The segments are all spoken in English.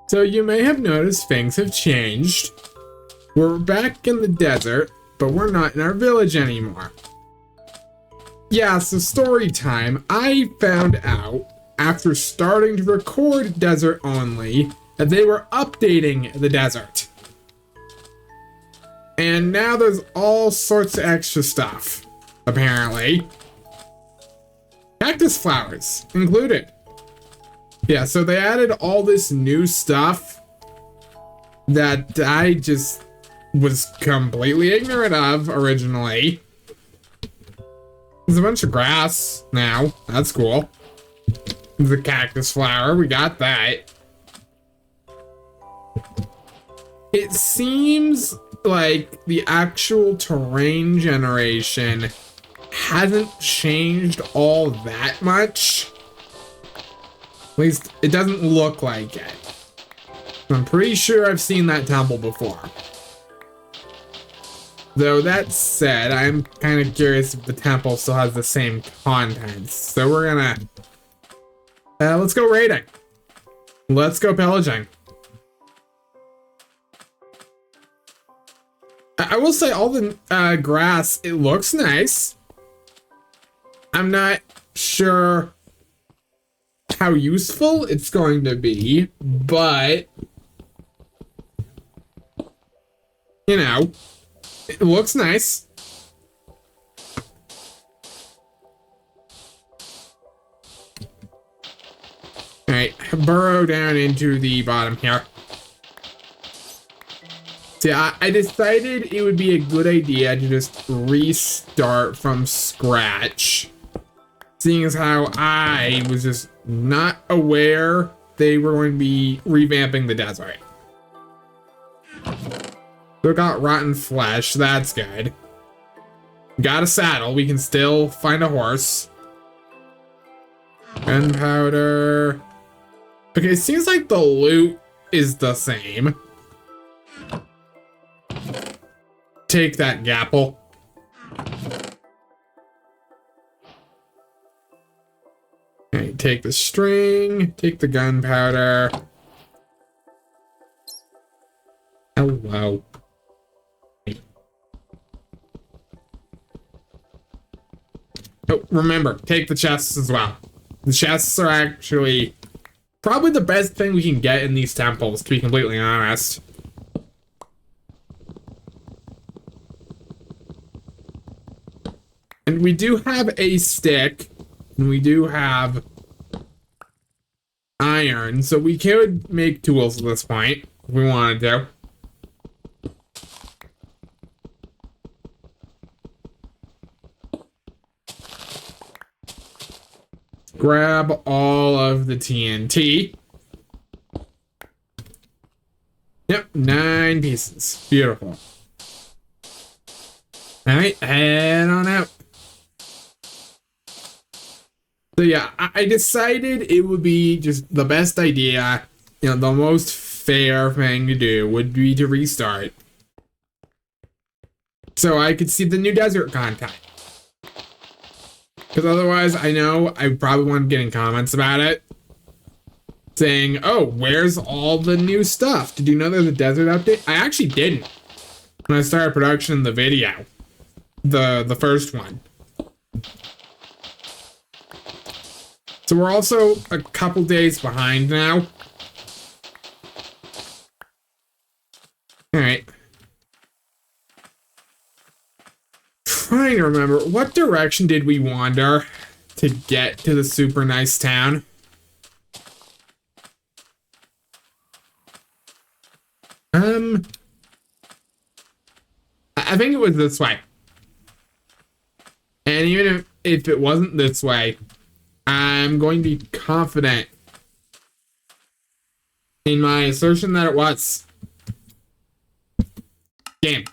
So you may have noticed things have changed. We're back in the desert, but we're not in our village anymore. Yeah, so story time. I found out after starting to record Desert Only that they were updating the desert. And now there's all sorts of extra stuff, apparently. Cactus flowers included. Yeah, so they added all this new stuff that I just was completely ignorant of originally. There's a bunch of grass now. That's cool. The cactus flower, we got that. It seems like the actual terrain generation hasn't changed all that much. At least it doesn't look like it. I'm pretty sure I've seen that temple before. Though that said, I'm kind of curious if the temple still has the same contents. So we're gonna... let's go raiding. Let's go pillaging. I will say all the grass, it looks nice. I'm not sure how useful it's going to be, but you know, it looks nice. All right, burrow down into the bottom here. See, I decided it would be a good idea to just restart from scratch, seeing as how I was just not aware they were going to be revamping the desert. So got rotten flesh, that's good. Got a saddle, we can still find a horse. Gunpowder. Okay, it seems like the loot is the same. Take that, Gapple. Okay, take the string, take the gunpowder. Hello. Oh, remember, take the chests as well. The chests are actually probably the best thing we can get in these temples, to be completely honest. And we do have a stick, and we do have iron, so we could make tools at this point, if we wanted to. Grab all of the TNT. Yep, 9 pieces. Beautiful. Alright, head on out. So yeah, I decided it would be just the best idea, you know, the most fair thing to do would be to restart. So I could see the new desert content. Because otherwise, I know I probably won't get in comments about it. Saying, oh, where's all the new stuff? Did you know there's a desert update? I actually didn't. When I started production of the video. The first one. So we're also a couple days behind now. Alright. Trying to remember, what direction did we wander to get to the super nice town? I think it was this way. And even if it wasn't this way, I'm going to be confident in my assertion that it was. Game.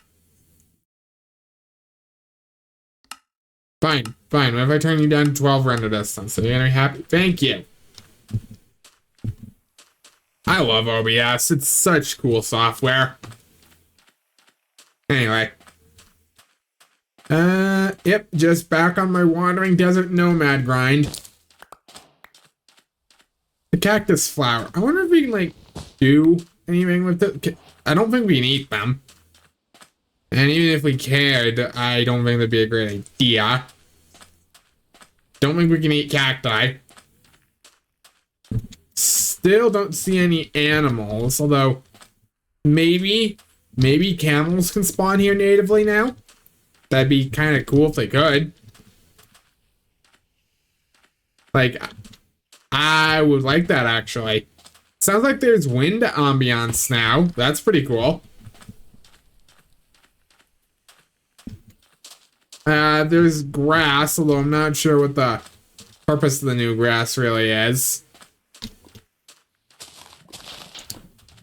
Fine, fine. What if I turn you down to 12 render distance? So you're gonna be happy? Thank you. I love OBS. It's such cool software. Anyway. Yep, just back on my wandering desert nomad grind. The cactus flower. I wonder if we can, like, do anything with it. I don't think we can eat them. And even if we cared, I don't think that'd be a great idea. Don't think we can eat cacti. Still don't see any animals, although maybe camels can spawn here natively now. That'd be kind of cool if they could. Like, I would like that actually. Sounds like there's wind ambiance now. That's pretty cool. There's grass, although I'm not sure what the purpose of the new grass really is.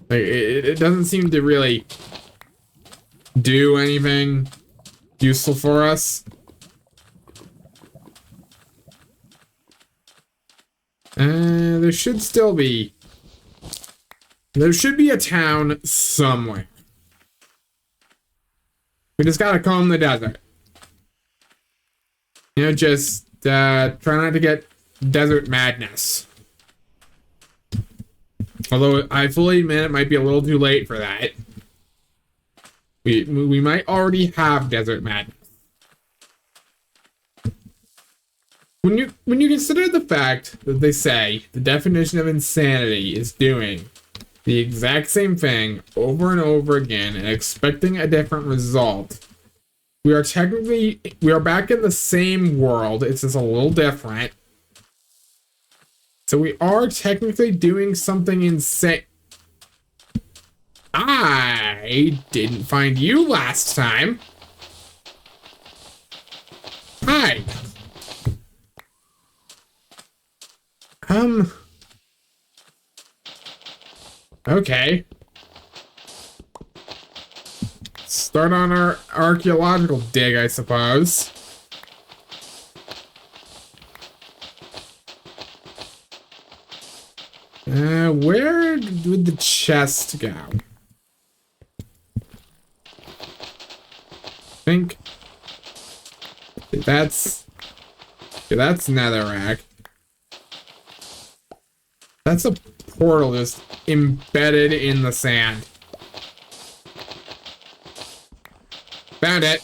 Like, it doesn't seem to really do anything useful for us. There should still be... There should be a town somewhere. We just gotta comb the desert. You know, just try not to get desert madness. Although I fully admit it might be a little too late for that. We might already have desert madness. When you consider the fact that they say the definition of insanity is doing the exact same thing over and over again and expecting a different result, we are back in the same world. It's just a little different. So we are technically doing something insane. I didn't find you last time. Hi. Okay. Start on our archaeological dig, I suppose. Where would the chest go? I think that's netherrack. That's a portal just embedded in the sand. Found it.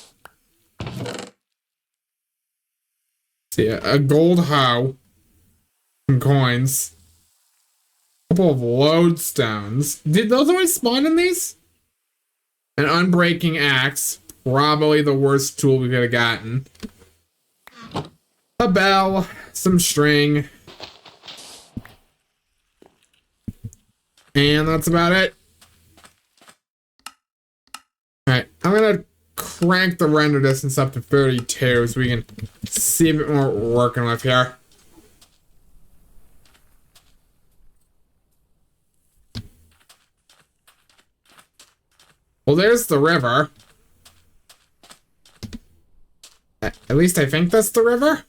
See, a gold hoe. Some coins. A couple of lodestones. Did those always spawn in these? An unbreaking axe. Probably the worst tool we could have gotten. A bell. Some string. And that's about it. Alright, I'm gonna crank the render distance up to 32 so we can see a bit more what we're working with here. Well, there's the river. At least I think that's the river.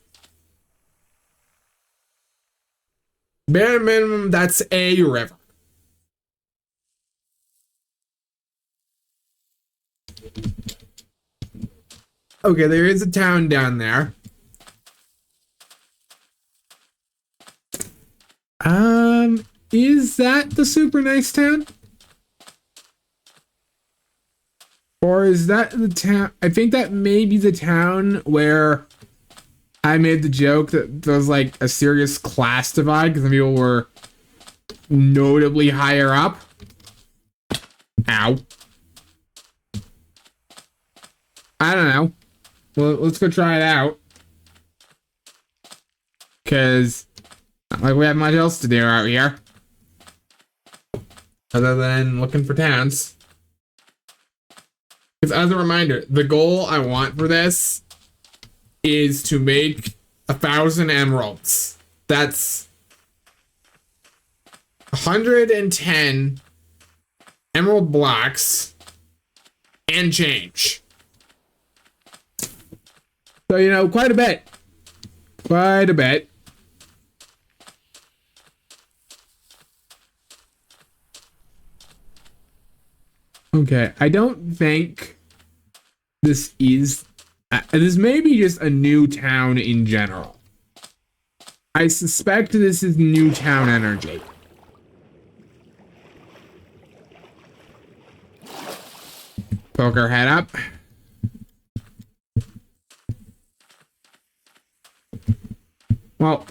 Bare minimum, that's a river. Okay, there is a town down there. Is that the super nice town? Or is that the town? I think that may be the town where I made the joke that there was like a serious class divide because the people were notably higher up. Ow. I don't know. Well, let's go try it out. Because not like we have much else to do out here. Other than looking for towns. Because as a reminder, the goal I want for this is to make 1,000 emeralds. That's 110 emerald blocks and change. So, you know, quite a bit. Quite a bit. Okay, I don't think this is... this may be just a new town in general. I suspect this is new town energy. Poke our head up. Well,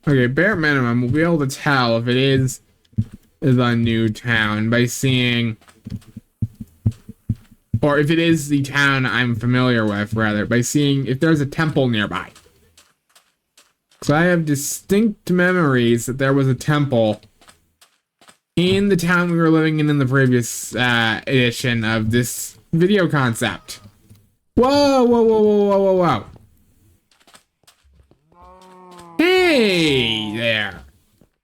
okay, bare minimum, we'll be able to tell if it is a new town by seeing, or if it is the town I'm familiar with, rather, by seeing if there's a temple nearby. So I have distinct memories that there was a temple in the town we were living in the previous edition of this video concept. Whoa, whoa, whoa, whoa, whoa, whoa, whoa. Hey there.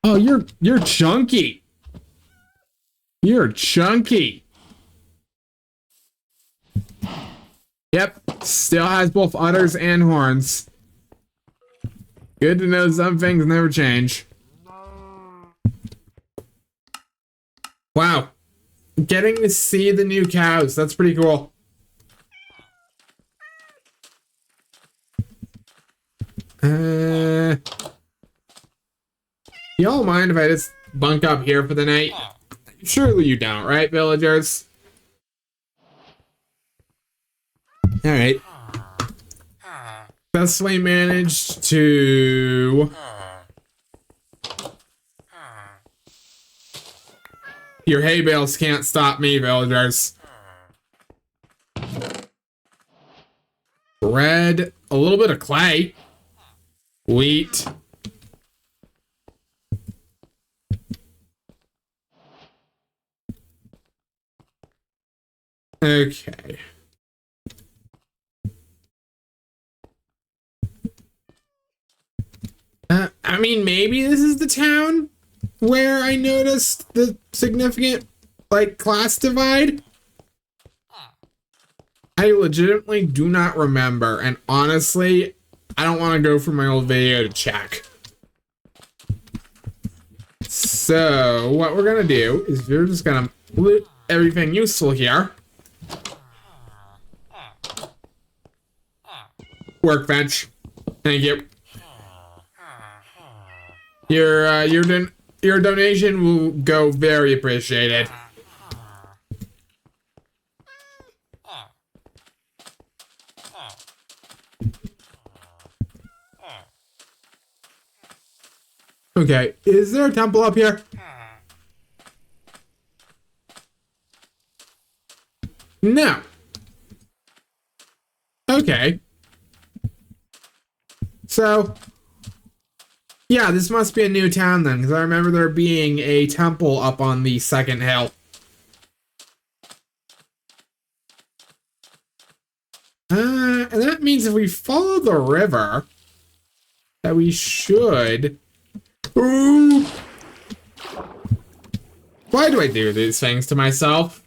Oh, you're chunky. You're chunky. Yep, still has both udders and horns. Good to know some things never change. Wow. Getting to see the new cows, that's pretty cool. Y'all mind if I just bunk up here for the night? Surely you don't, right, villagers? Alright. Successfully managed to... Your hay bales can't stop me, villagers. Bread, a little bit of clay. Wheat. Okay. I mean, maybe this is the town where I noticed the significant, like, class divide. I legitimately do not remember, and honestly, I don't want to go through my old video to check. So, what we're gonna do is we're just gonna loot everything useful here. Workbench. Thank you. Your donation will go very appreciated. Okay, is there a temple up here? No. Okay. So, yeah, this must be a new town then, because I remember there being a temple up on the second hill. And that means if we follow the river, that we should... Ooh! Why do I do these things to myself?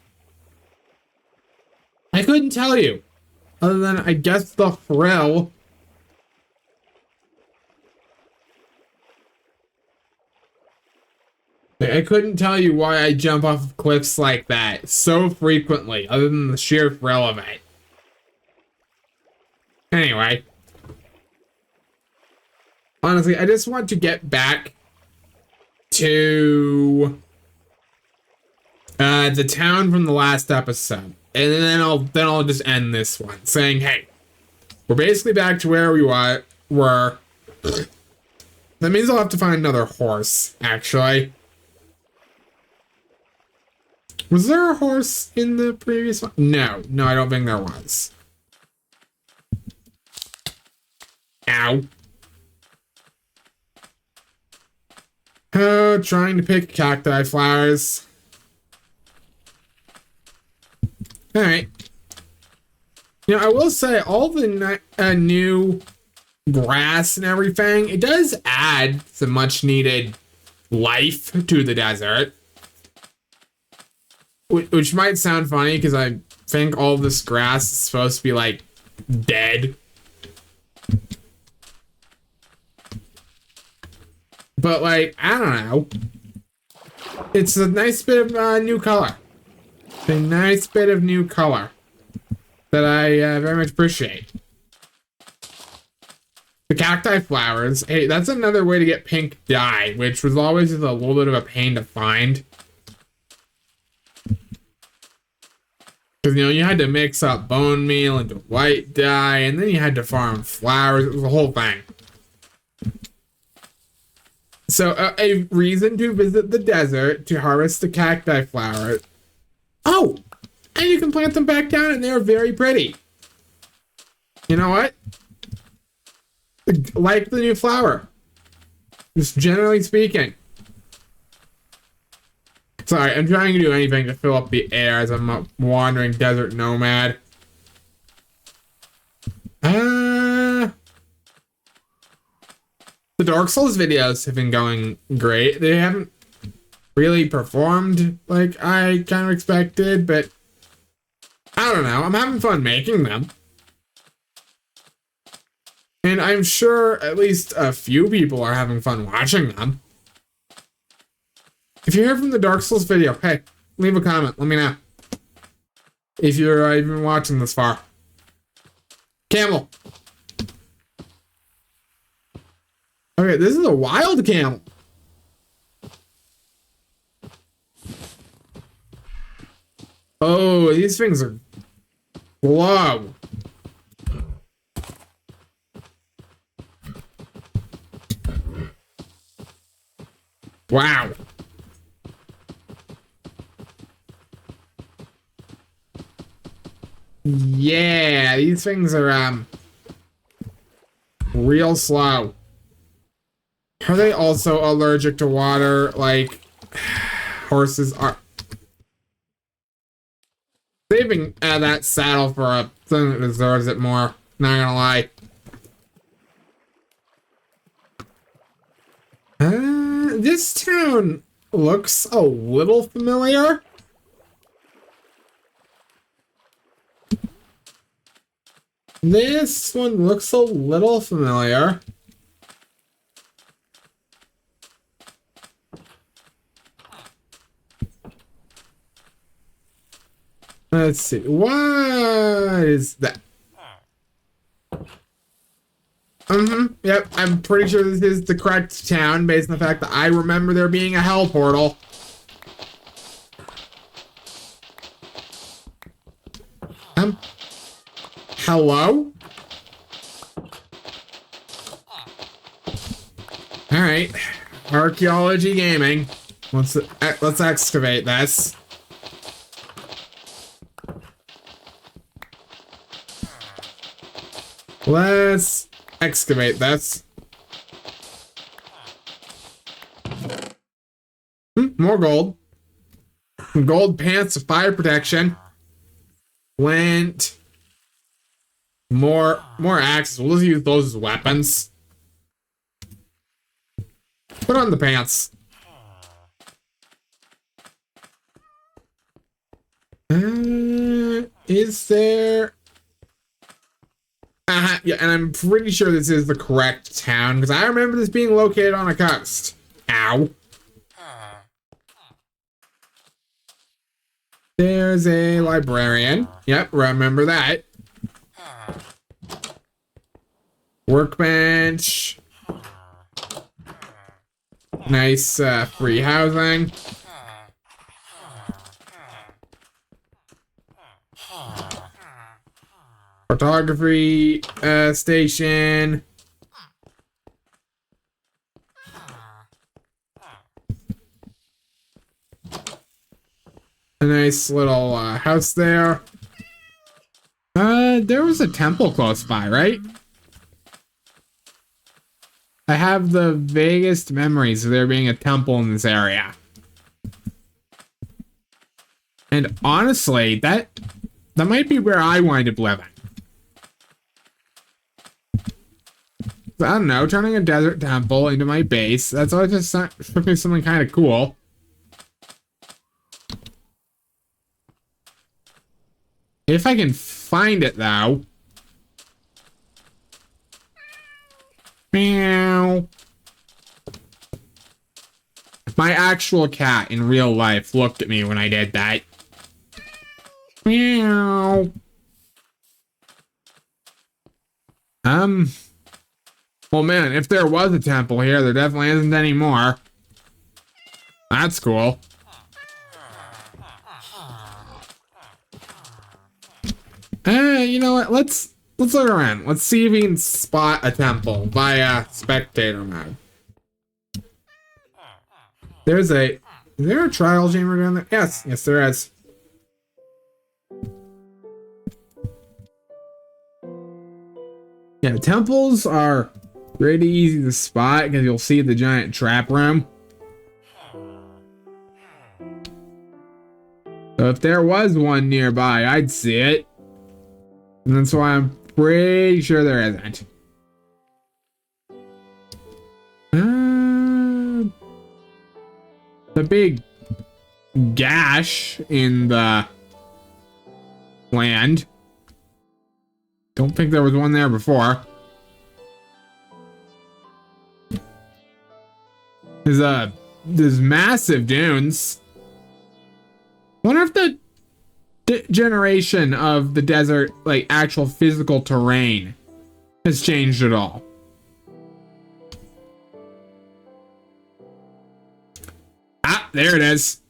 I couldn't tell you. Other than, I guess, the thrill. I couldn't tell you why I jump off of cliffs like that so frequently, other than the sheer thrill of it. Anyway. Honestly, I just want to get back to the town from the last episode. And then I'll just end this one saying, hey, we're basically back to where we were. That means I'll have to find another horse, actually. Was there a horse in the previous one? No, I don't think there was. Ow. Oh, trying to pick cacti flowers. Alright. You know, I will say, all the new grass and everything, it does add some much needed life to the desert. Which might sound funny, because I think all this grass is supposed to be, like, dead. But, like, I don't know. It's a nice bit of new color. A nice bit of new color that I very much appreciate. The cacti flowers. Hey, that's another way to get pink dye, which was always a little bit of a pain to find. Because, you know, you had to mix up bone meal into white dye, and then you had to farm flowers. It was a whole thing. So, a reason to visit the desert to harvest the cacti flower. Oh! And you can plant them back down, and they're very pretty. You know what? Like the new flower. Just generally speaking. Sorry, I'm trying to do anything to fill up the air as I'm a wandering desert nomad. The Dark Souls videos have been going great. They haven't really performed like I kind of expected, but I don't know. I'm having fun making them. And I'm sure at least a few people are having fun watching them. If you hear from the Dark Souls video, hey, leave a comment. Let me know. If you're even watching this far. Camel. Okay, this is a wild camel. Oh, these things are glow. Wow. Yeah, these things are real slow. Are they also allergic to water like horses are? Saving that saddle for a thing that deserves it more, not gonna lie. This town looks a little familiar. This one looks a little familiar. Let's see. What is that? Yep, I'm pretty sure this is the correct town based on the fact that I remember there being a hell portal. Hello? Alright. Archaeology gaming. Let's excavate this. Let's excavate this. More gold. Gold pants of fire protection. Flint. More axes. We'll just use those as weapons. Put on the pants. Is there... yeah, and I'm pretty sure this is the correct town, because I remember this being located on a coast. Ow. There's a librarian. Yep, remember that. Workbench. Nice, free housing. Photography station. A nice little house there. There was a temple close by, right? I have the vaguest memories of there being a temple in this area. And honestly, that might be where I wind up living. I don't know, turning a desert temple into my base. That's always just struck me something kind of cool. If I can find it, though. Meow. My actual cat in real life looked at me when I did that. Meow. Well, man, if there was a temple here, there definitely isn't anymore. That's cool. You know what? Let's look around. Let's see if we can spot a temple via spectator mode. Is there a trial chamber down there? Yes, there is. Yeah, temples are pretty easy to spot because you'll see the giant trap room. So if there was one nearby, I'd see it. And that's why I'm pretty sure there isn't. The big gash in the land. Don't think there was one there before. There's massive dunes. Wonder if the generation of the desert, like actual physical terrain, has changed at all. Ah, there it is.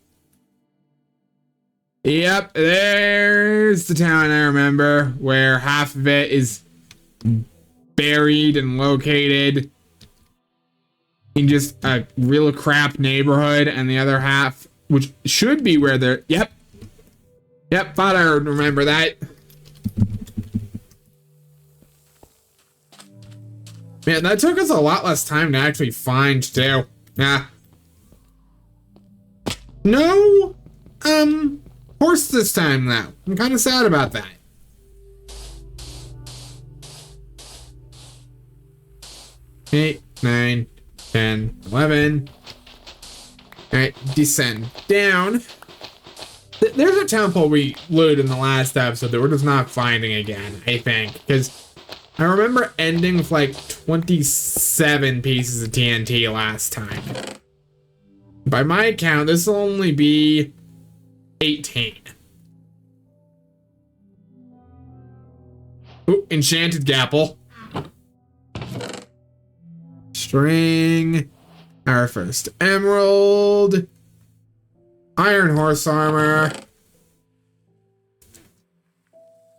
Yep, there's the town I remember, where half of it is buried and located in just a real crap neighborhood, and the other half, which should be where they're... Yep, thought I would remember that. Man, that took us a lot less time to actually find, too. Nah. No, horse this time, though. I'm kind of sad about that. Eight, 9, 10, 11. Alright, descend down. There's a temple we looted in the last episode that we're just not finding again, I think. Because I remember ending with like 27 pieces of TNT last time. By my count, this will only be 18. Ooh, enchanted gapple. String. Our first emerald. Iron horse armor.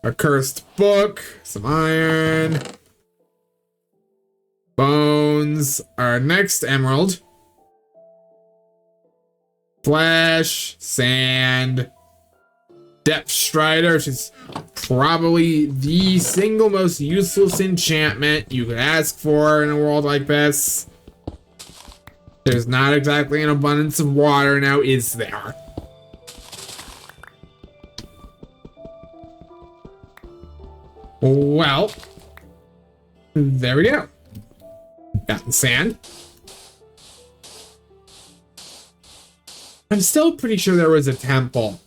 A cursed book. Some iron. Bones. Our next emerald. Flesh. Sand. Depth Strider, which is probably the single most useless enchantment you could ask for in a world like this. There's not exactly an abundance of water now, is there? Well, there we go. Got the sand. I'm still pretty sure there was a temple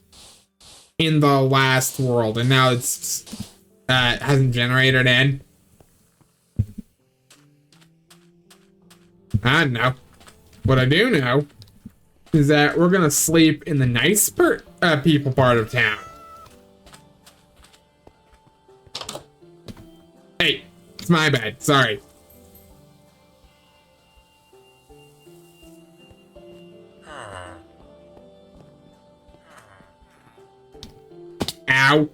in the last world, and now it's hasn't generated in. I don't know. What I do know is that we're gonna sleep in the nice people part of town. Hey, it's my bad. Sorry. Ow.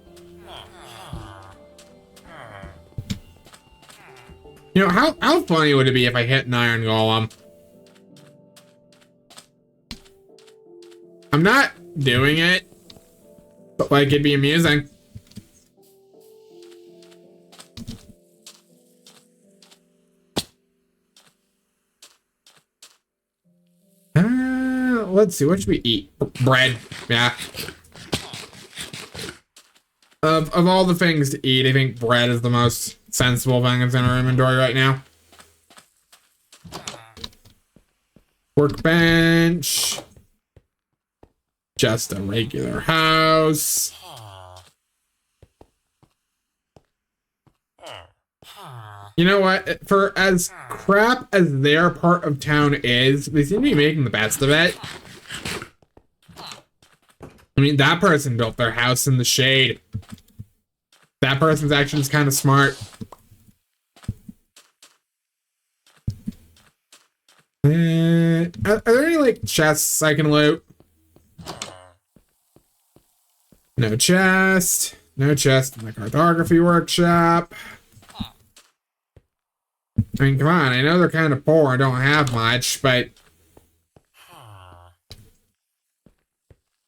You know, how funny would it be if I hit an iron golem? I'm not doing it, but like it'd be amusing. Let's see, what should we eat? Bread, yeah. Of all the things to eat, I think bread is the most sensible thing that's in our inventory right now. Workbench. Just a regular house. You know what? For as crap as their part of town is, they seem to be making the best of it. I mean, that person built their house in the shade. That person's actions kind of smart. Are there any, like, chests I can loot? No chest. No chest in the cartography workshop. I mean, come on, I know they're kind of poor and don't have much, but...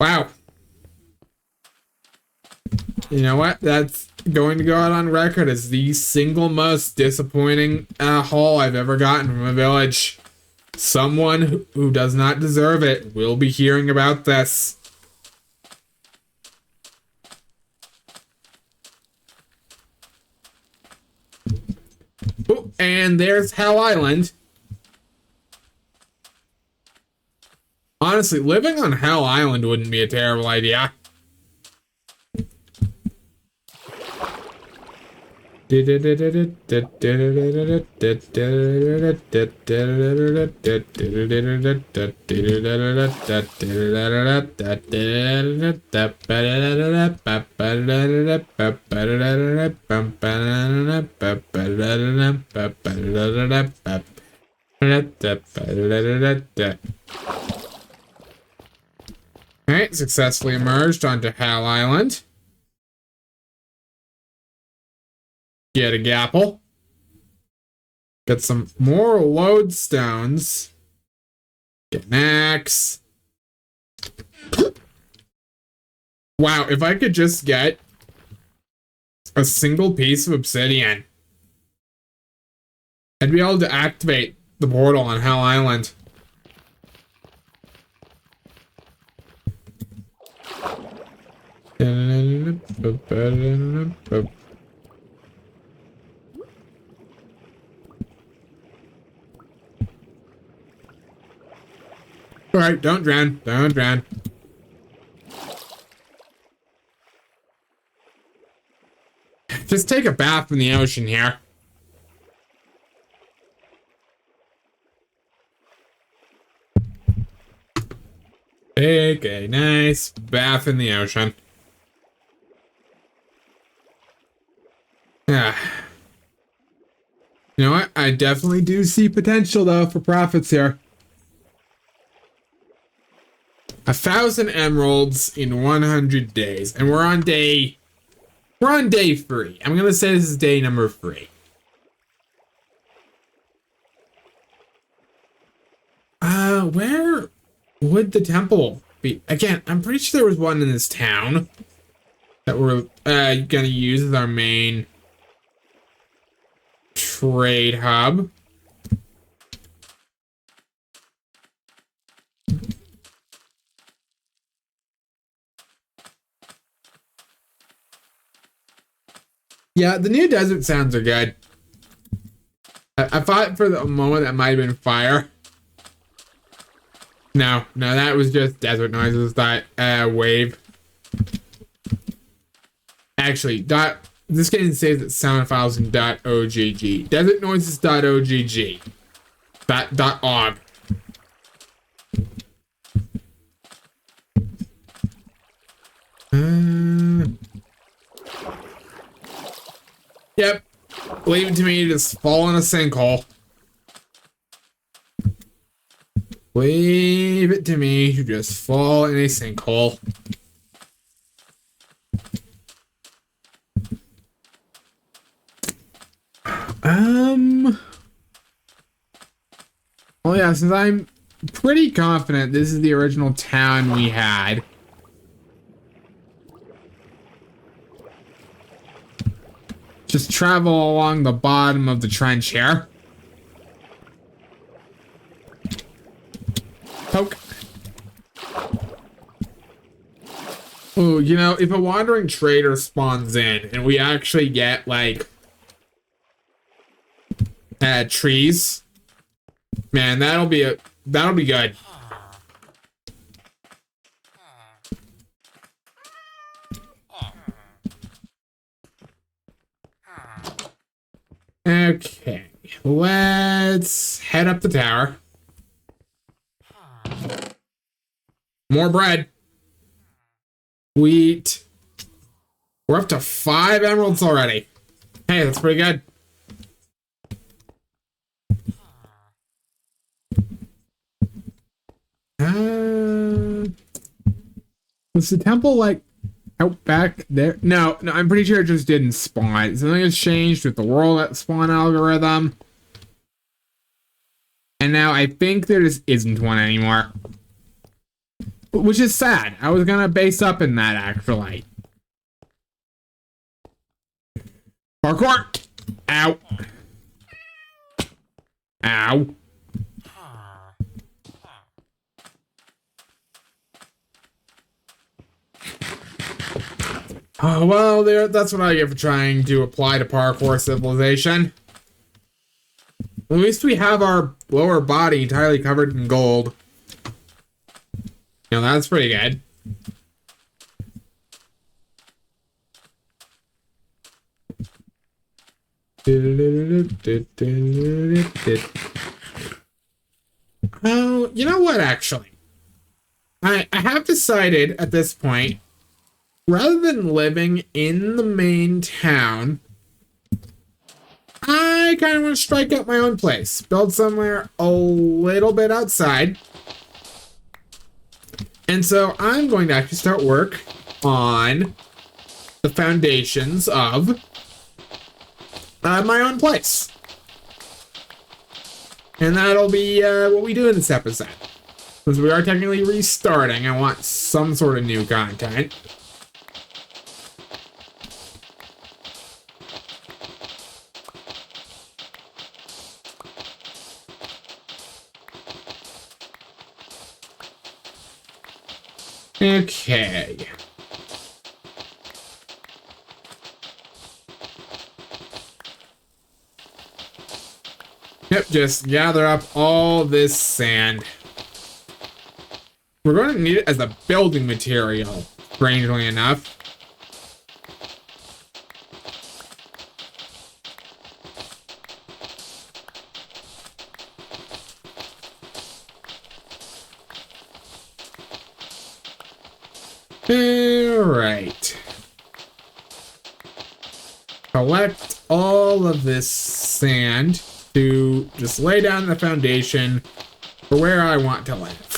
Wow. You know what? That's going to go out on record as the single most disappointing haul I've ever gotten from a village. Someone who does not deserve it will be hearing about this. Oh, and there's Hell Island. Honestly, living on Hell Island wouldn't be a terrible idea. Alright, successfully emerged onto Hell Island. Get a gapple. Get some more lodestones. Get an axe. Wow, if I could just get a single piece of obsidian, I'd be able to activate the portal on Hell Island. Alright, don't drown. Don't drown. Just take a bath in the ocean here. Take a nice bath in the ocean. Yeah. You know what? I definitely do see potential, though, for profits here. 1,000 emeralds in 100 days. And we're on day 3. I'm gonna say this is day number 3. Where would the temple be? Again, I'm pretty sure there was one in this town that we're gonna use as our main trade hub. Yeah, the new desert sounds are good. I thought for the moment that might have been fire. No, that was just desert noises. That wave. Actually, this game says that sound files in .ogg. Desert noises .ogg. .og. Yep. Leave it to me to just fall in a sinkhole. Leave it to me to just fall in a sinkhole. Well, yeah, since I'm pretty confident this is the original town we had. Just travel along the bottom of the trench here. Poke. Oh, you know, if a wandering trader spawns in and we actually get, like, trees, man, that'll be good. Okay, let's head up the tower. More bread. Wheat. We're up to 5 emeralds already. Hey, that's pretty good. Was the temple like... Out back there. No, I'm pretty sure it just didn't spawn. Something has changed with the world spawn algorithm. And now I think there just isn't one anymore. Which is sad. I was gonna base up in that, actually. Parkour! Ow. Ow. Oh, well, that's what I get for trying to apply to parkour civilization. At least we have our lower body entirely covered in gold. You know, that's pretty good. Oh, you know what, actually? I have decided at this point, rather than living in the main town, I kind of want to strike out my own place. Build somewhere a little bit outside. And so I'm going to actually start work on the foundations of my own place. And that'll be what we do in this episode. Since we are technically restarting, I want some sort of new content. Okay. Yep, just gather up all this sand. We're going to need it as a building material, strangely enough. Alright. Collect all of this sand to just lay down the foundation for where I want to live.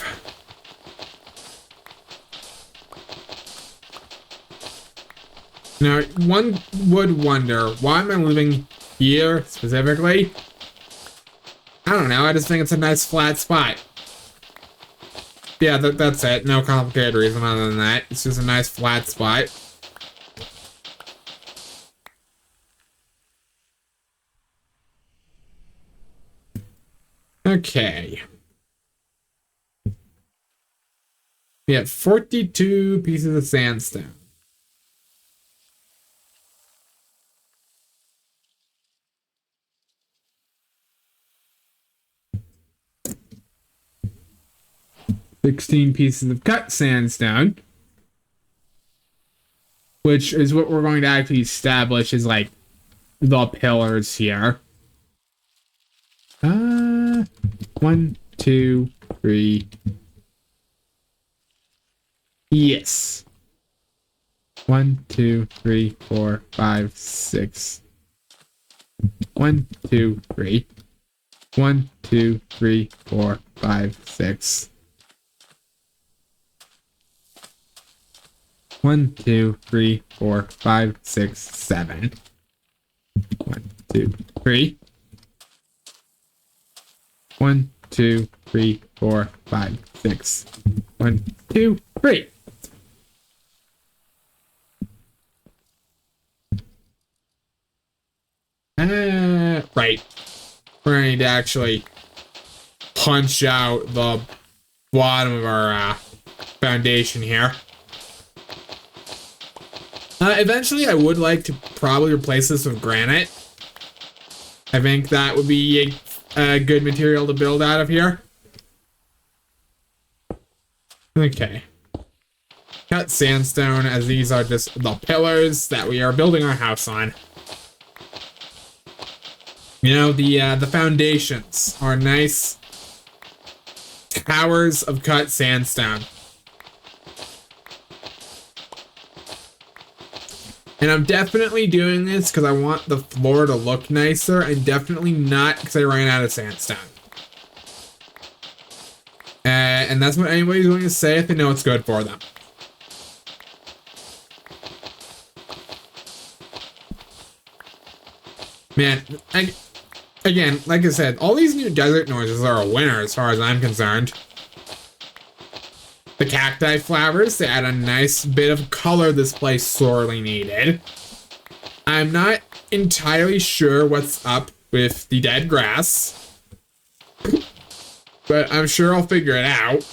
Now, one would wonder, why am I living here specifically? I don't know, I just think it's a nice flat spot. Yeah, that's it. No complicated reason other than that. It's just a nice flat spot. Okay. We have 42 pieces of sandstone. $16 pieces of cut sandstone, which is what we're going to actually establish as like the pillars here. 1, 2, 3. Yes. 1, 2, 3, 4, 5, 6. 1, 2, 3. 1, 2, 3, 4, 5, 6. 1, 2, 3, 4, 5, 6, 7. 1, 2, 3. 1, 2, 3, 4, 5, 6. 1, 2, 3. Right. We're going to need to actually punch out the bottom of our foundation here. Eventually, I would like to probably replace this with granite. I think that would be a good material to build out of here. Okay. Cut sandstone, as these are just the pillars that we are building our house on. You know, the foundations are nice towers of cut sandstone. And I'm definitely doing this because I want the floor to look nicer, and definitely not because I ran out of sandstone. And that's what anybody's going to say if they know it's good for them. Man, again, like I said, all these new desert noises are a winner as far as I'm concerned. The cacti flowers, they add a nice bit of color this place sorely needed. I'm not entirely sure what's up with the dead grass, but I'm sure I'll figure it out.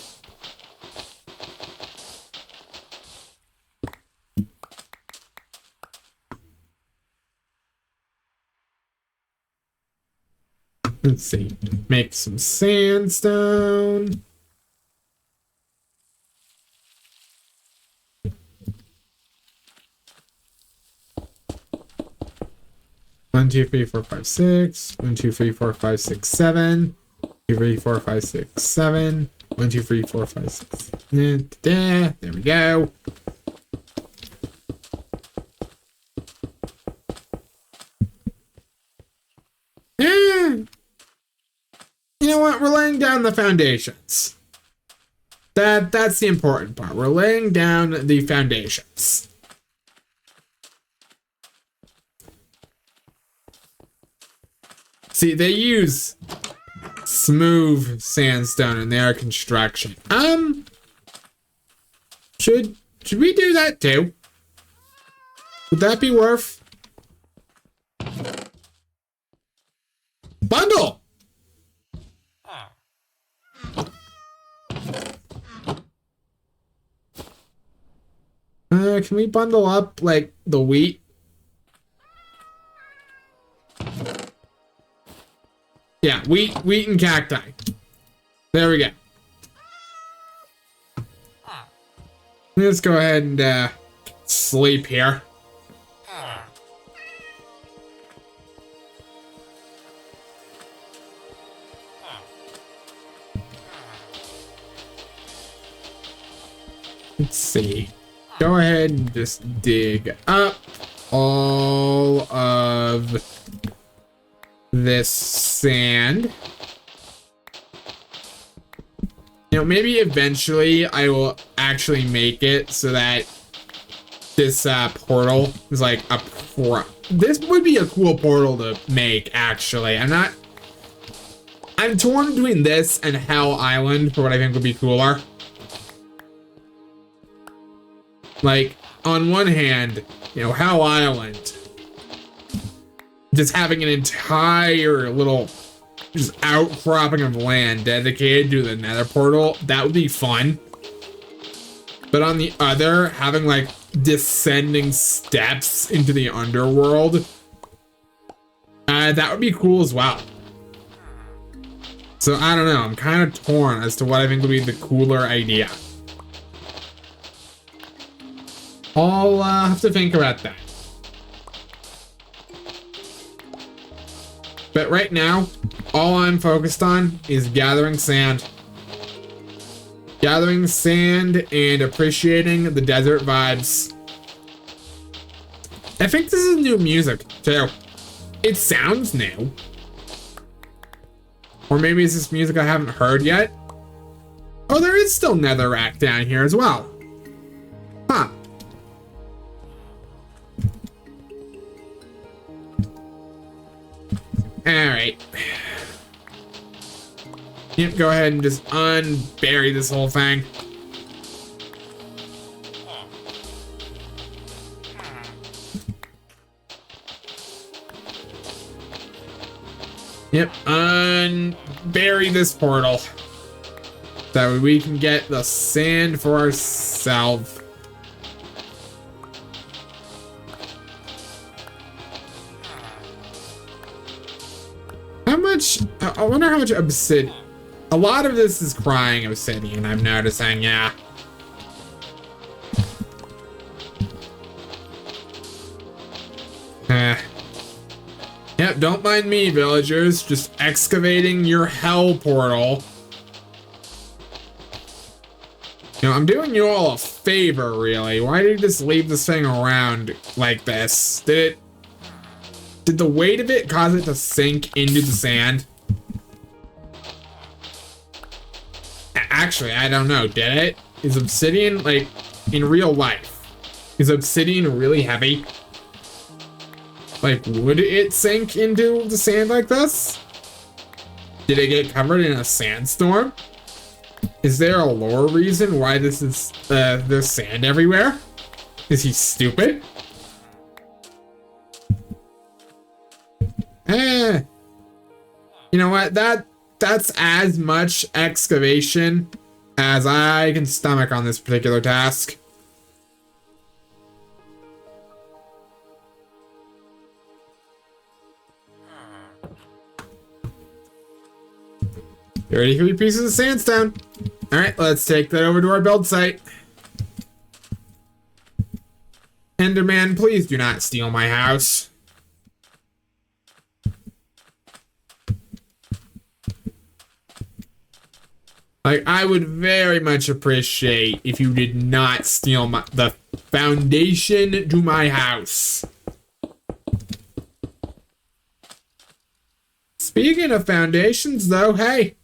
Let's see, make some sandstone. One, two, three, four, five, six. 1, 2, 3, 4, 5, 6, 7. 2, 3, 4, 5, 6, 7. 1, 2, 3, 4, 5, 6. There we go. You know what? We're laying down the foundations. That's the important part. We're laying down the foundations. See, they use smooth sandstone in their construction. Should we do that too? Would that be worth? Bundle! Can we bundle up, like, the wheat? Yeah, wheat and cacti. There we go. Let's go ahead and, sleep here. Let's see. Go ahead and just dig up all of this sand. You know, maybe eventually I will actually make it so that this portal is like a this would be a cool portal to make, actually. I'm torn between this and Hell Island for what I think would be cooler. Like, on one hand, you know, Hell Island, just having an entire little just outcropping of land dedicated to the nether portal, that would be fun. But on the other, having like descending steps into the underworld, that would be cool as well. So I don't know, I'm kind of torn as to what I think would be the cooler idea. I'll have to think about that. But right now, all I'm focused on is gathering sand. Gathering sand and appreciating the desert vibes. I think this is new music, too. It sounds new. Or maybe it's this music I haven't heard yet. Oh, there is still netherrack down here as well. Huh. Alright. Yep, go ahead and just unbury this whole thing. Yep, unbury this portal. That way we can get the sand for ourselves. How much? I wonder how much obsidian. A lot of this is crying obsidian, I'm noticing, yeah. Yep, don't mind me, villagers. Just excavating your hell portal. You know, I'm doing you all a favor, really. Why did you just leave this thing around like this? Did the weight of it cause it to sink into the sand? Actually, I don't know. Did it? Is obsidian, like, in real life, is obsidian really heavy? Like, would it sink into the sand like this? Did it get covered in a sandstorm? Is there a lore reason why there's sand everywhere? Is he stupid? You know what? That's as much excavation as I can stomach on this particular task. Ready for pieces of sandstone. All right, let's take that over to our build site. Enderman, please do not steal my house. Like, I would very much appreciate if you did not steal the foundation to my house. Speaking of foundations, though, hey,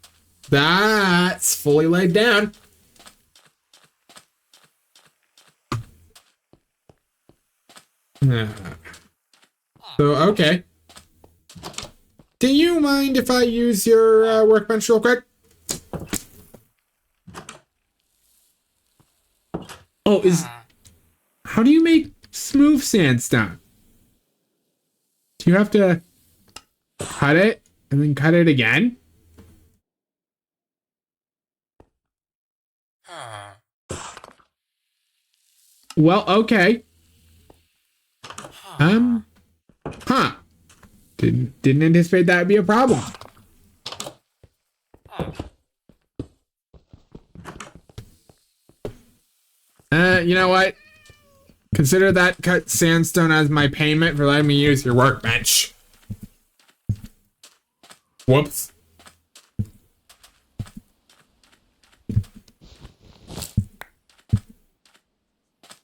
that's fully laid down. So, okay. Do you mind if I use your workbench real quick? Oh, how do you make smooth sandstone? Do you have to cut it and then cut it again? Well, okay. Huh. Didn't anticipate that would be a problem. You know what? Consider that cut sandstone as my payment for letting me use your workbench. Whoops.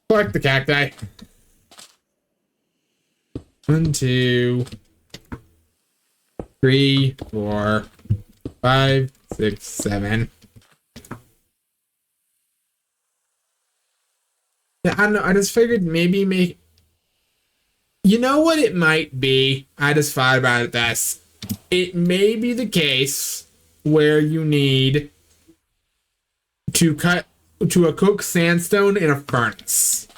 Collect the cacti. 1, 2, 3, 4, 5, 6, 7. Yeah, I don't know. I just figured maybe make. You know what it might be? I just thought about this. It may be the case where you need to cook sandstone in a furnace.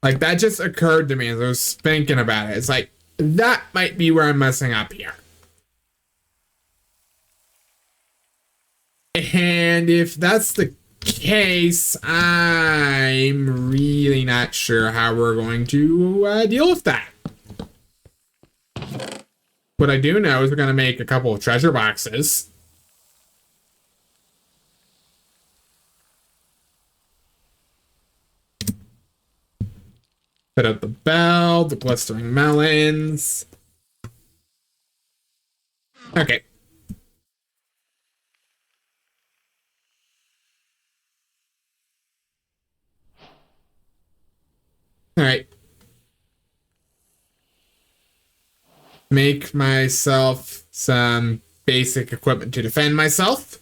Like, that just occurred to me as I was thinking about it. It's like, that might be where I'm messing up here. And if that's the case, I'm really not sure how we're going to deal with that. What I do know is we're going to make a couple of treasure boxes. Put up the bell, the blistering melons. Okay. All right. Make myself some basic equipment to defend myself.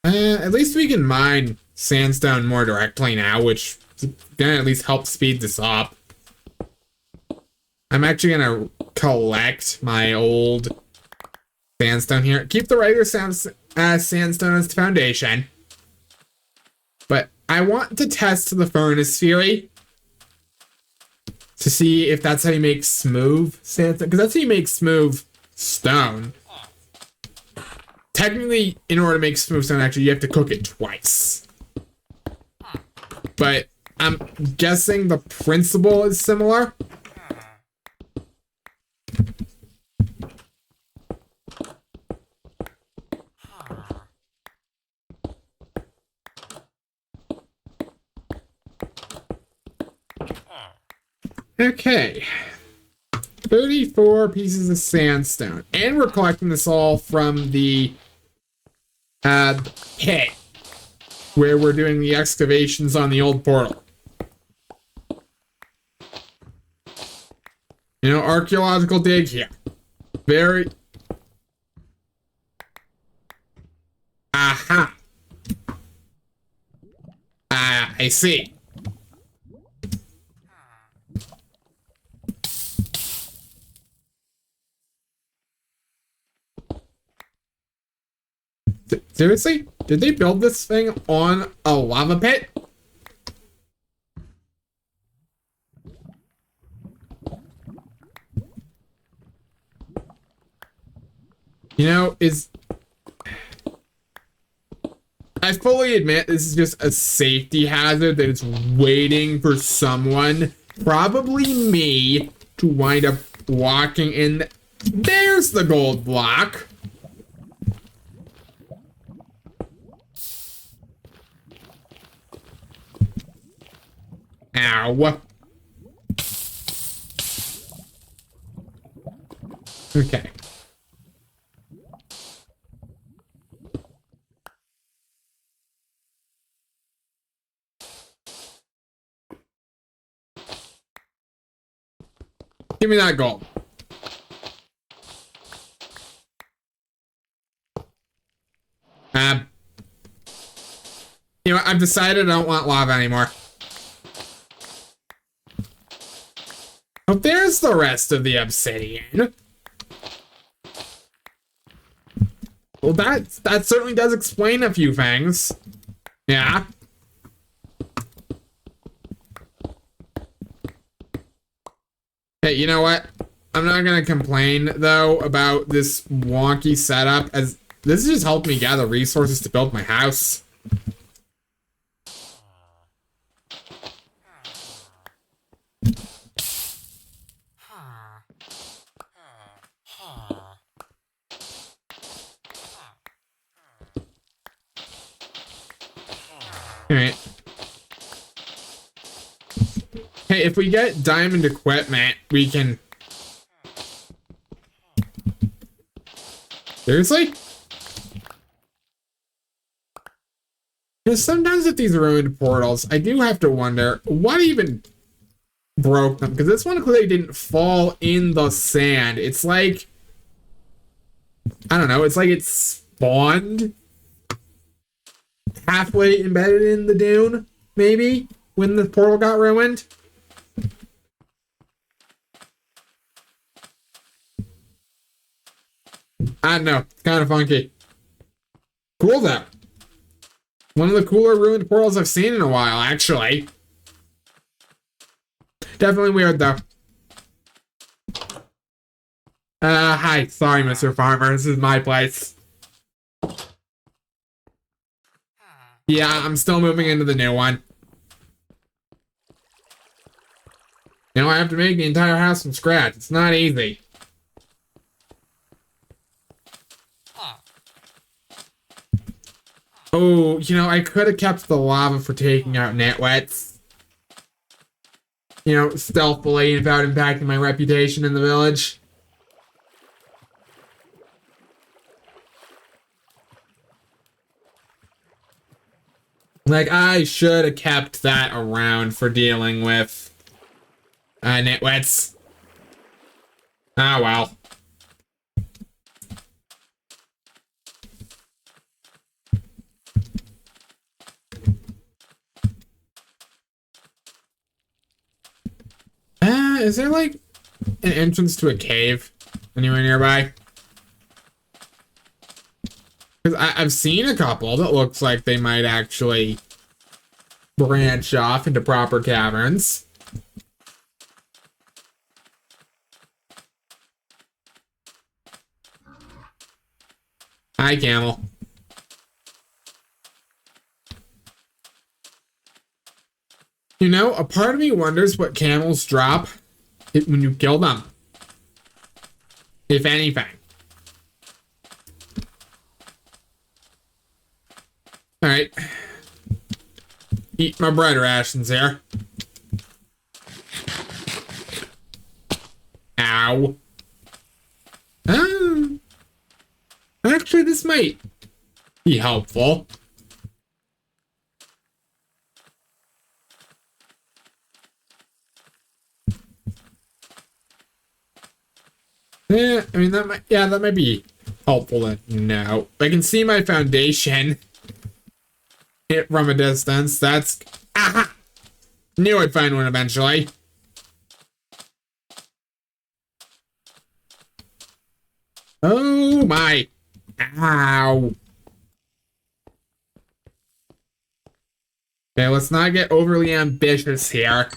At least we can mine sandstone more directly now, which is gonna at least help speed this up. I'm actually gonna collect my old sandstone here. Keep the regular sandstone as the foundation. But I want to test the furnace theory to see if that's how you make smooth sandstone, because that's how you make smooth stone. Technically, in order to make smooth stone, actually, you have to cook it twice. But I'm guessing the principle is similar. Okay. 34 pieces of sandstone. And we're collecting this all from the pit where we're doing the excavations on the old portal. You know, archaeological dig here. Very... Aha. I see. Seriously? Did they build this thing on a lava pit? You know, I fully admit this is just a safety hazard that is waiting for someone, probably me, to wind up walking in. There's the gold block. Ow. Okay. Give me that gold. You know what? I've decided I don't want lava anymore. Oh, there's the rest of the obsidian. Well, that certainly does explain a few things. Yeah. Hey, you know what? I'm not gonna complain, though, about this wonky setup, as this has just helped me gather resources to build my house. Alright. Hey, if we get diamond equipment, we can... Seriously? Because sometimes with these ruined portals, I do have to wonder what even broke them. Because this one clearly didn't fall in the sand. It's like... I don't know, it's like it spawned halfway embedded in the dune, maybe, when the portal got ruined. I don't know, it's kind of funky. Cool though. One of the cooler ruined portals I've seen in a while, actually. Definitely weird though. Hi, sorry, Mr. Farmer, this is my place. Yeah, I'm still moving into the new one. You know, I have to make the entire house from scratch. It's not easy. Oh, you know, I could have kept the lava for taking out netwets. You know, stealthily without impacting my reputation in the village. Like, I should have kept that around for dealing with nitwits. Ah, well. Is there, like, an entrance to a cave anywhere nearby? Because I've seen a couple that looks like they might actually branch off into proper caverns. Hi, camel. You know, a part of me wonders what camels drop when you kill them. If anything. Alright. Eat my bread rations here. Ow. Actually, this might be helpful. Yeah, I mean, that might be helpful to know. I can see my foundation hit from a distance. That's... Ah! Knew I'd find one eventually. Oh my. Ow. Okay, let's not get overly ambitious here.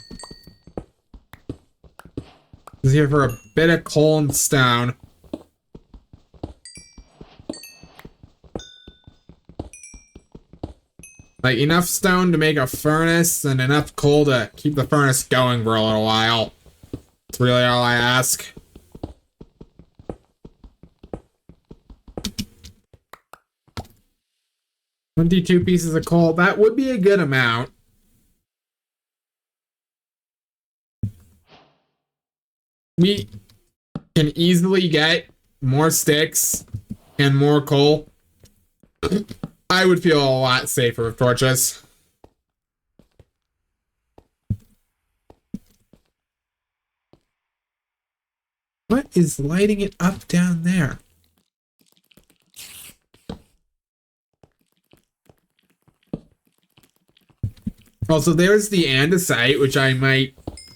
Just here for a bit of coal and stone. Like, enough stone to make a furnace and enough coal to keep the furnace going for a little while. That's really all I ask. "22 pieces of coal." That would be a good amount. We can easily get more sticks and more coal. I would feel a lot safer with torches. What is lighting it up down there? Also, there's the andesite, which I might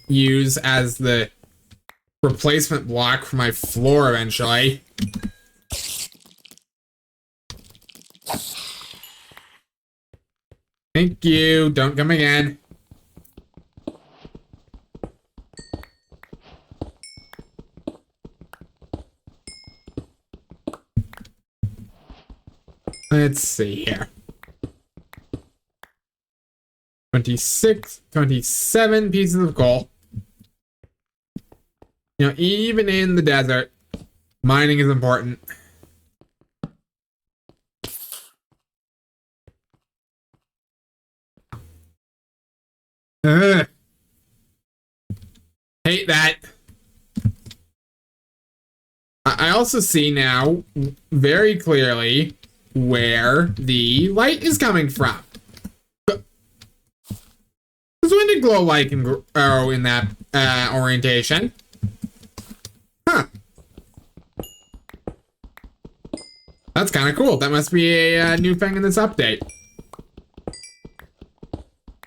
use as the replacement block for my floor eventually. Thank you. Don't come again. Let's see here. 26, 27 pieces of coal. You know, even in the desert, mining is important. Ugh. Hate that. I also see now very clearly where the light is coming from. Because when did glow light can grow in that orientation? Huh. That's kind of cool. That must be a new thing in this update.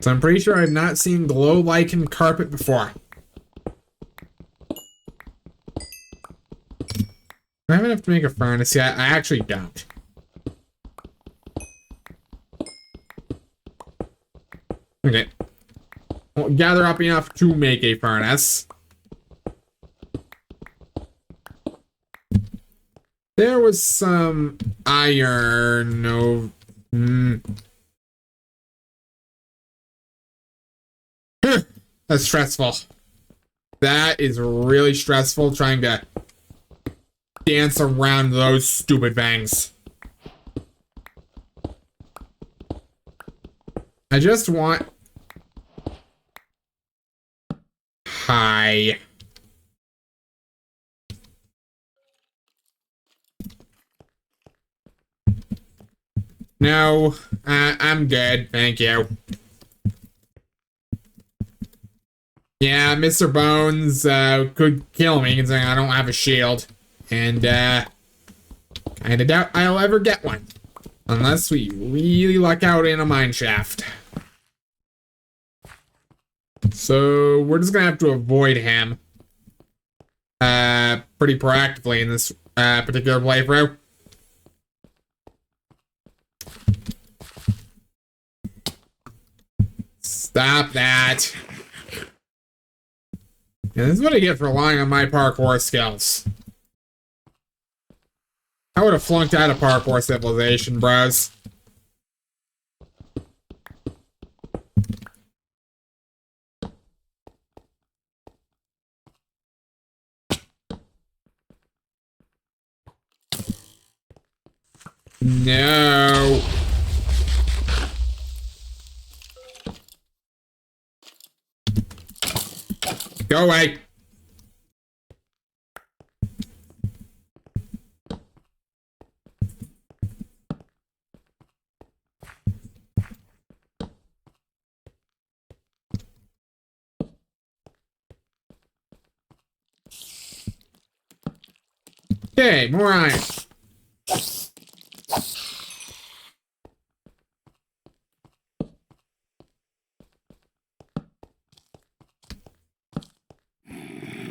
So I'm pretty sure I've not seen glow lichen carpet before. Do I have enough to make a furnace yet? I actually don't. Okay. Well, gather up enough to make a furnace. There was some iron. No. That's stressful. That is really stressful trying to dance around those stupid things. I just want... Hi. No, I'm good, thank you. Yeah, Mr. Bones could kill me considering I don't have a shield. And, kinda doubt I'll ever get one. Unless we really luck out in a mine shaft. So, we're just gonna have to avoid him. Pretty proactively in this, particular playthrough. Stop that. Yeah, this is what I get for relying on my parkour skills. I would have flunked out of parkour civilization, bros. No. Go away. Okay, more iron.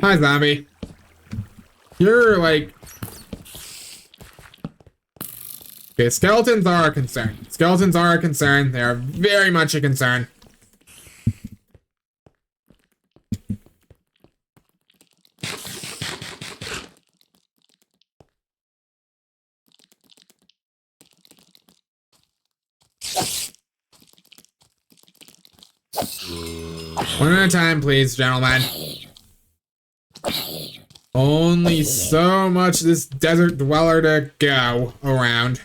Hi, zombie. You're like... Okay, skeletons are a concern. Skeletons are a concern. They are very much a concern. One at a time, please, gentlemen. Only so much this desert dweller to go around.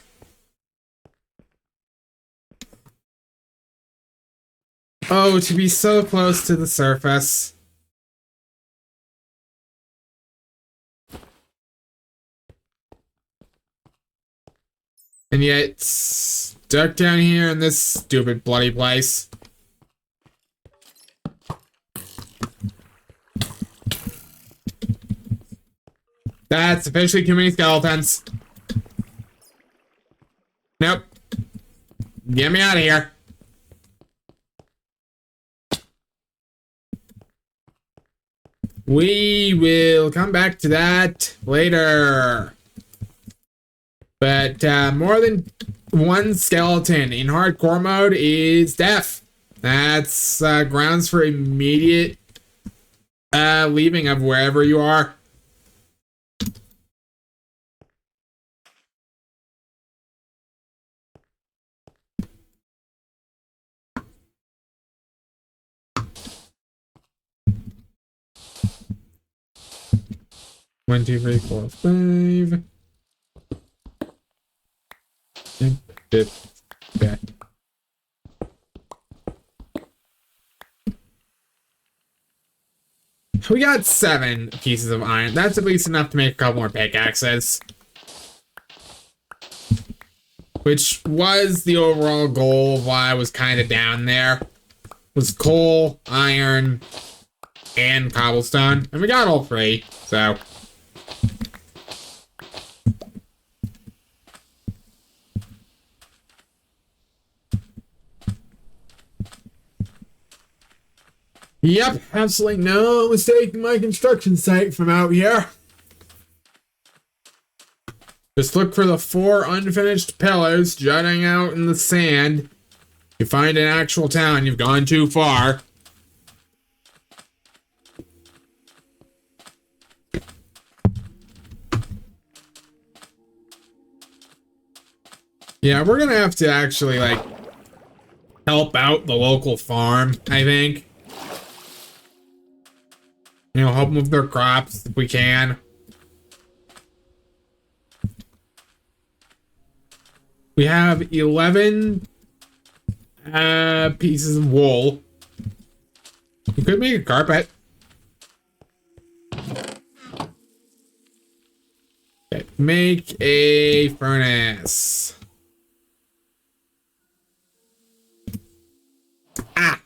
Oh, to be so close to the surface. And yet, stuck down here in this stupid bloody place. That's officially too many skeletons. Nope. Get me out of here. We will come back to that later. But more than one skeleton in hardcore mode is death. That's grounds for immediate leaving of wherever you are. One, two, three, four, five. Okay. We got 7 pieces of iron. That's at least enough to make a couple more pickaxes. Which was the overall goal of why I was kind of down there. Was coal, iron, and cobblestone. And we got all 3, so... Yep, absolutely no mistaking my construction site from out here. Just look for the 4 unfinished pillars jutting out in the sand. You find an actual town, you've gone too far. Yeah, we're gonna have to actually, like, help out the local farm, I think. You know, help them with their crops if we can. We have 11 pieces of wool. We could make a carpet. Okay, make a furnace. Ah!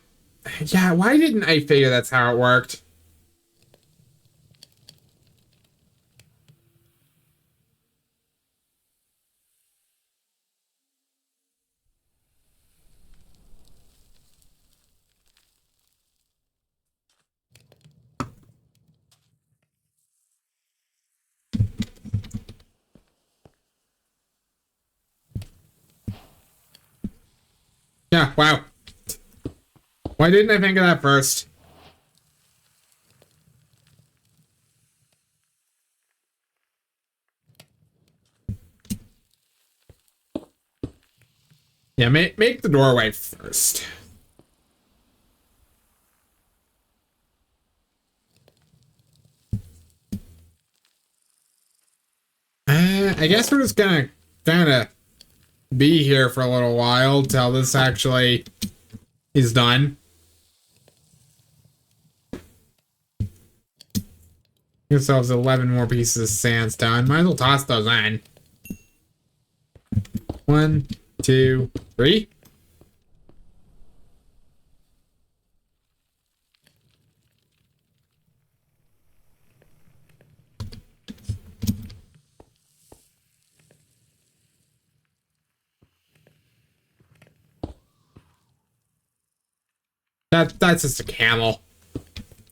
Yeah, why didn't I figure that's how it worked? Yeah, wow. Why didn't I think of that first? Yeah, make the doorway first. I guess we're just gonna kind of be here for a little while till this actually is done. Give ourselves 11 more pieces of sandstone. Might as well toss those in. 1, 2, 3. That's just a camel.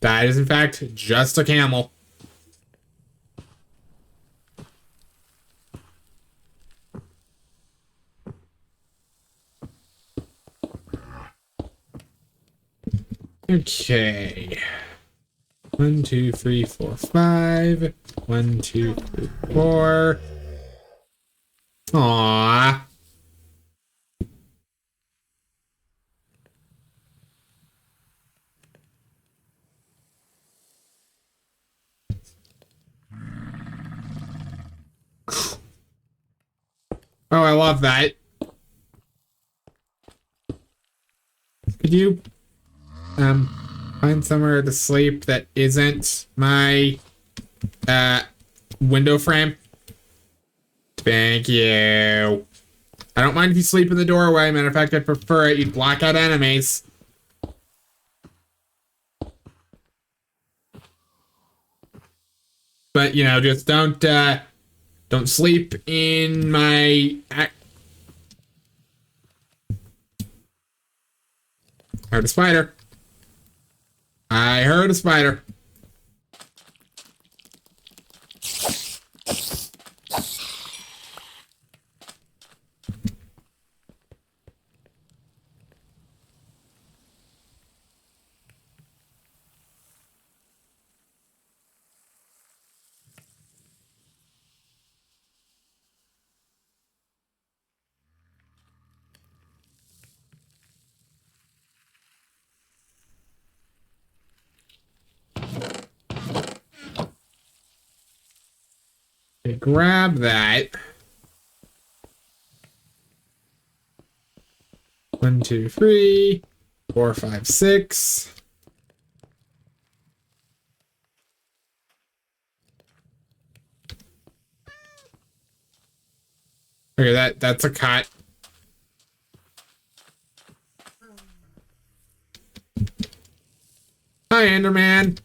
That is, in fact, just a camel. Okay. 1, 2, 3, 4, 5. 1, 2, 3, 4. Aww. Oh, I love that. Could you find somewhere to sleep that isn't my window frame? Thank you. I don't mind if you sleep in the doorway. Matter of fact, I'd prefer it. You'd block out enemies. But, you know, just don't sleep in my... I heard a spider. I heard a spider. Okay, grab that. 1, 2, 3, 4, 5, 6. Okay, that's a cut. Hi, Enderman.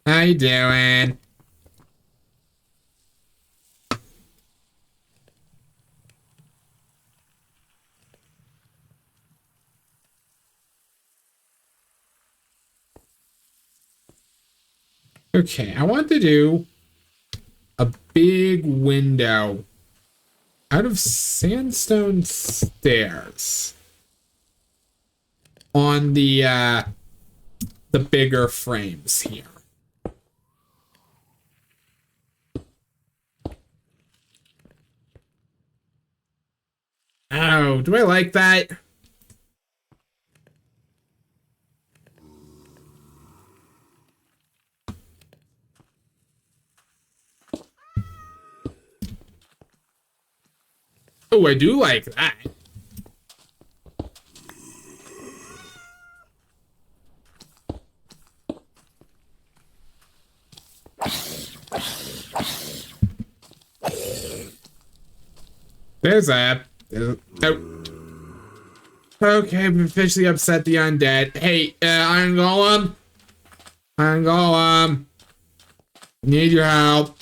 How you doing? Okay, I want to do a big window out of sandstone stairs on the bigger frames here. Oh, do I like that? Oh, I do like that. There's a... Oh. Okay, we've officially upset the undead. Hey, Iron Golem. Iron Golem. Need your help.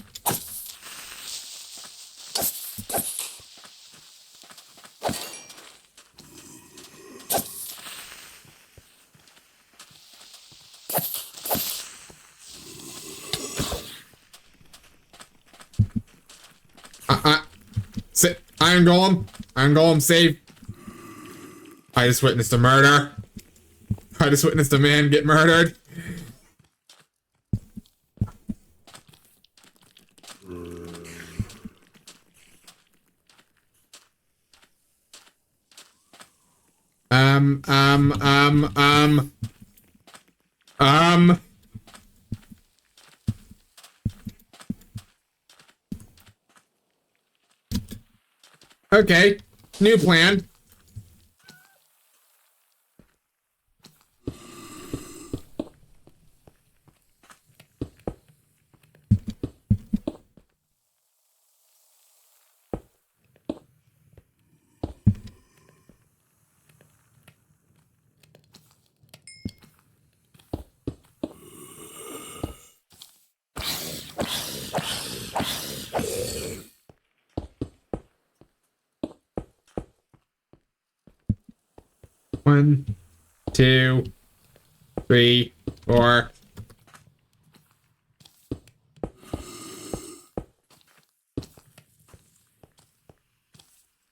Sit. Iron Golem. Iron Golem, save. I just witnessed a murder. I just witnessed a man get murdered. Um. Okay. New plan. One, 2, 3, 4.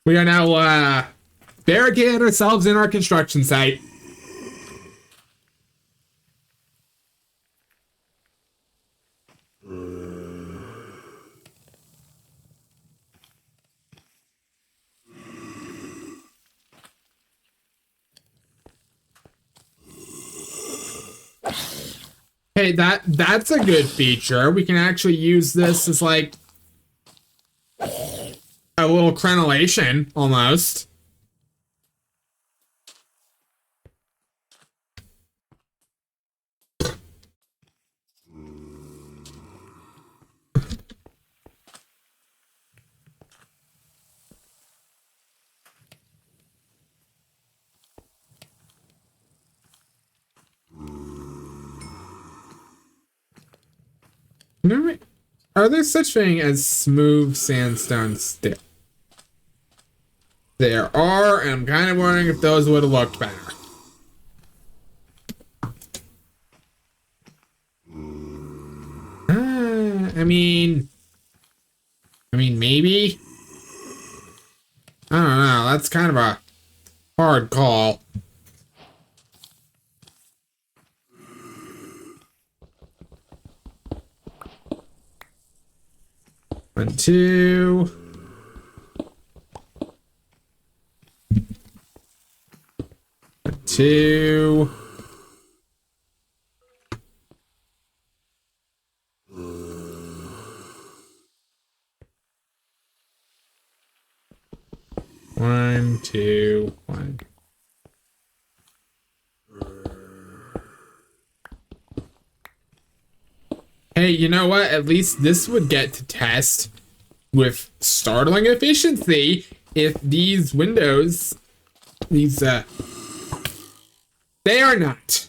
We are now barricading ourselves in our construction site. Hey, that's a good feature. We can actually use this as like a little crenellation almost. Are there such thing as smooth sandstone still? There are, and I'm kind of wondering if those would have looked better. I mean, maybe. I don't know. That's kind of a hard call. One, 2. One, 2. One, 2, 1. Hey, you know what? At least this would get to test with startling efficiency if these windows, they are not.